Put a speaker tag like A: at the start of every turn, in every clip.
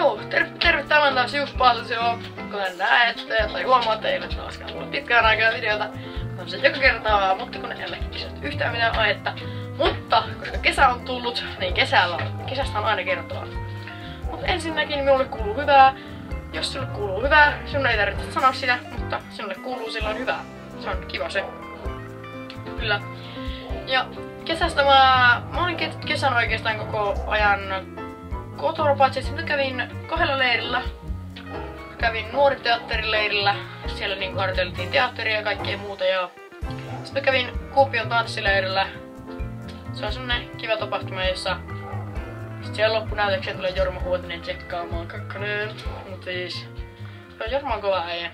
A: Joo, terve täällä taas Juus Palsio. Kuten näette, tai huomaatte, ei ole taaskaan tullut pitkään aikaa videota. On se joka kertaa, mutta kun en ole kysynyt yhtään mitään aihetta. Mutta, koska kesä on tullut, niin kesästä on aina kertoa. Mutta ensinnäkin minulle kuuluu hyvää. Jos sinulle kuuluu hyvää, sinun ei tarvitse sanoa sitä, mutta sinulle kuuluu silloin hyvää. Se on kiva se. Kyllä. Ja kesästä mä olin kesän oikeastaan koko ajan kotona, paitsi että mä kävin 2 leirillä. Kävin nuoriteatterileirillä, siellä niin harjoiteltiin teatteria ja kaikkea muuta. Ja sitten mä kävin Kuopion tanssileirillä. Se on semmonen kiva tapahtuma, jossa sitten siellä loppunäytökseen tulee Jorma Huotinen tsekkaamaan kakkonen. Mut siis se on Jorma kova äijä.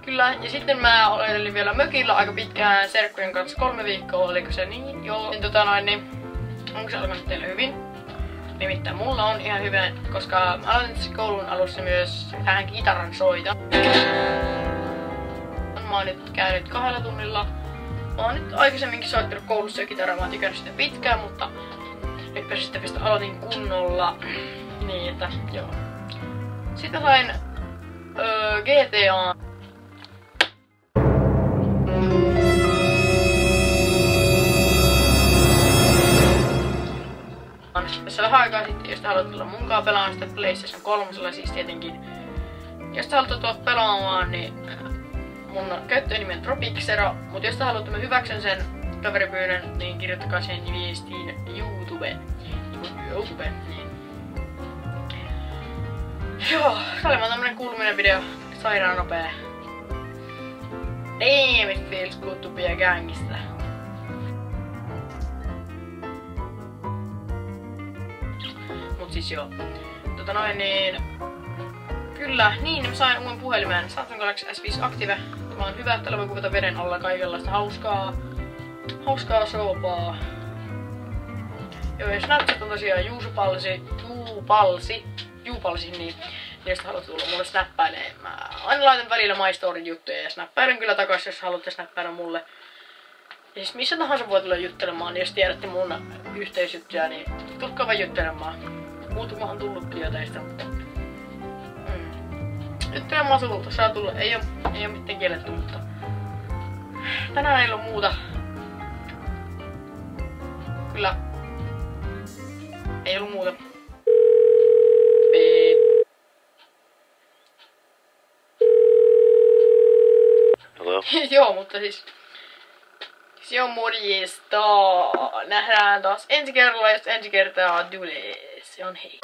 A: Kyllä, ja sitten mä olin vielä mökillä aika pitkään serkkujen kanssa 3 viikkoa, oliko se niin? Joo. Niin, onko se alkanut teille hyvin? Nimittäin mulla on ihan hyvä, koska mä aloitin tässä koulun alussa myös vähän kitaran soita. Mä oon nyt käynyt 2 tunnilla. Mä oon nyt aikaisemminkin soittanut koulussa jo kitaraa, mä oon tykännyt sitä pitkään, mutta nytpä sitten vasta aloitin kunnolla. Niin, että joo. Sitten mä sain GTA. Tässä vähän aikaa sitten, jos te haluat tulla munkaan pelaamaan sitä PlayStation 3, siis tietenkin. Jos te haluatte tulla pelaamaan, niin mun käyttönimi on Tropixero, mutta jos te haluatte mä hyväksyn sen kaveripyynnön, niin kirjoittakaa sen viestiin YouTube. Niin. Joo, tää oli vaan tämmönen kuuluminen video, sairaan nopee. Damn, it feels good to be a gangsta. Mut siis joo. Kyllä, niin mä sain uuden puhelimen Samsung Galaxy S5 Active. Tämä on hyvä, täällä voi kuvata veden alla kaikenlaista hauskaa soopaa. Joo, ja Snapchat on tosiaan Juupalsi, niin jos haluat tulla mulle snappäilee. Mä aina laitan välillä My Story juttuja ja snappäilen kyllä takaisin, jos haluatte snappäillä mulle. Ja siis missä tahansa voi tulla juttelemaan, niin jos tiedätte mun yhteisjuttuja, niin tulkaa vaan juttelemaan. Muutama on tullutkin jo teistä, mutta juttelemaan sulta saa tulla. Ei oo mitään kielletty, mutta tänään ei ollut muuta. Kyllä. Ei ollut muuta. Beep.
B: Hello?
A: Joo, mutta siis joo, morjesta. Nähdään taas ensi kerralla, jos ensi kertaa tulee. Se on hei.